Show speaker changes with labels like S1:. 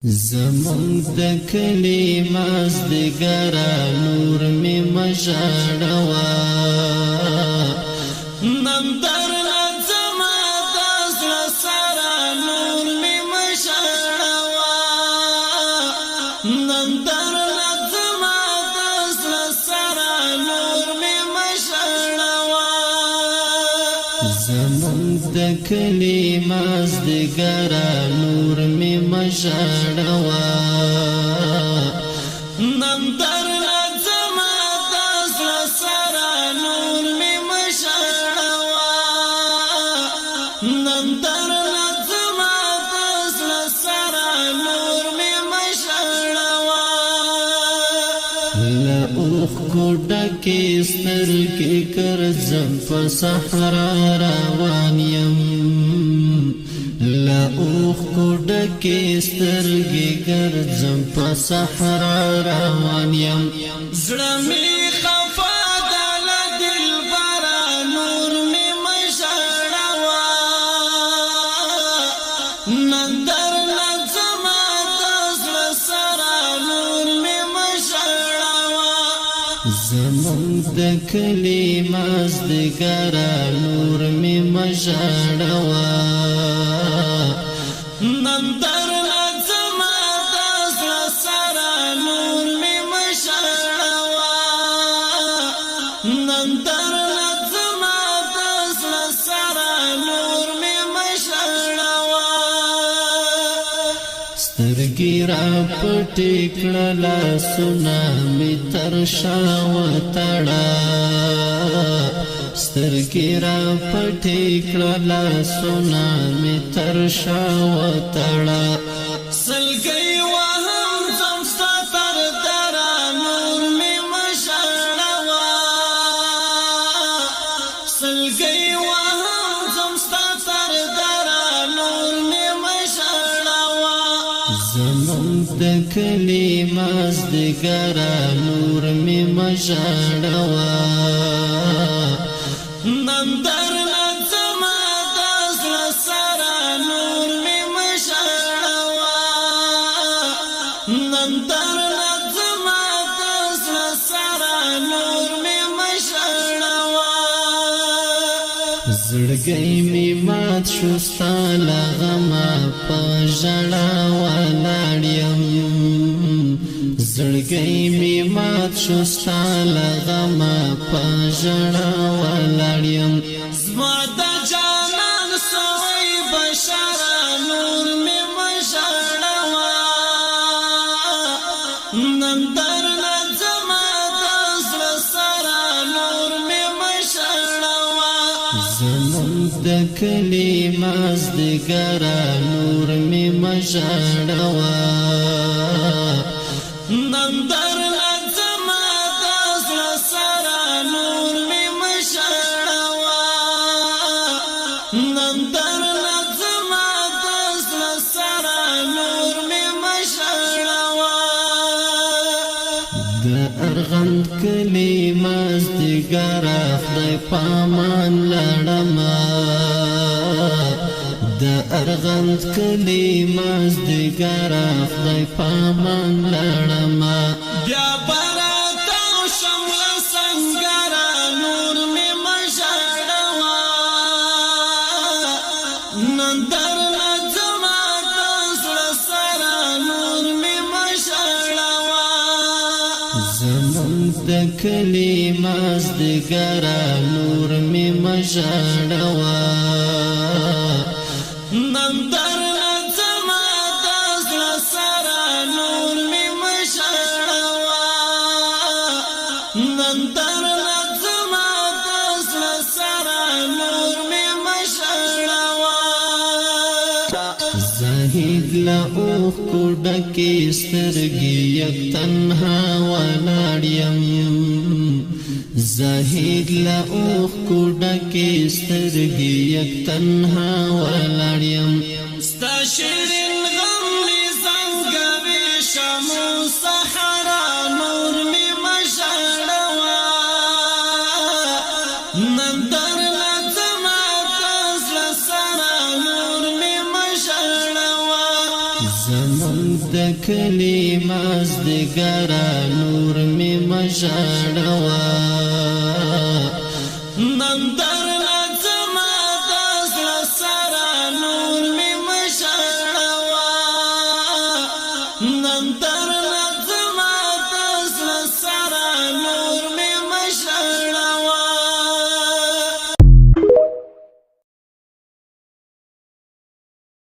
S1: زمون د کلی مازدګرا نور می مژړوا نن در زما د زړه سره نور می مژړوا نن در زما د زړه سره نور می مژړوا زمون د کلی مازدګرا نور می مژړوا نن در زما د زړه سره نور می مژړوا نن در زما د زړه سره نور می مژړوا لا اوخ کوډه کې سترګې کرځم په صحرا روان یم لا اوخ کوډه کې سترګې ګرځم په صحرا روان یم زړه مې خفا ده له دلبره نور مې مژړوا نن درنه زما د زړه سره نور مې مژړوا زمون د کلي مازدګره نور مې مژړوا نن در زما د زړه سره نور می مژړوا نن در زما د زړه سره نور می مژړوا سترګې را پټې کړله سونه می تر شا وتړه سترګې را پټې کړله سونه مې تر شا وتړه سلګۍ وهم ځم ستا تر دره نور مې مژړوا سلګۍ وهم ځم ستا تر دره نور مې مژړوا زمون د کلي مازدګره نور مې مژړوا نن در زما د زړه سره نور مې مژړوا نن در زما د زړه سره نور مې مژړوا زړګی مې مات شو ستا له غمه په ژړا ولاړ یم زړګی مې مات شو ستا له غمه په ژړا ولاړ یم زما د جانان سوی بشره نور مې مژړوا نن درنه زما د زړه سره نور مې مژړوا زمون د کلي مازدګره نور مې مژړوا نن در زما د زړه سره نور مې مژړوا نن در زما د زړه سره نور مې مژړوا د ارغند کلي مازدګره خدای پامان لړمه د ارغند کلي مازدګره خدای پامان لړمه بیا براتاو شمله سنګره نور مې مژړوا نن درنه زما د زړه سره نور مې مژړوا زمون د کلي مازدګره نور مې مژړوا نن در زما د زړه سره نور مې مژړوا نن در زما د زړه سره نور مې مژړوا زاهد له اوښ کوډه کې سترګې یک تنها ولاړ یم زاهد له اوښ کوډه کې سترګې یک تنها ولاړ یم ستا شیرین غم مې زنګوي شمو صحرا نور مې مژړوا نن درنه زما د زړه سره نور مې مژړوا زمون د کلی مازدګرا نور می مژړوا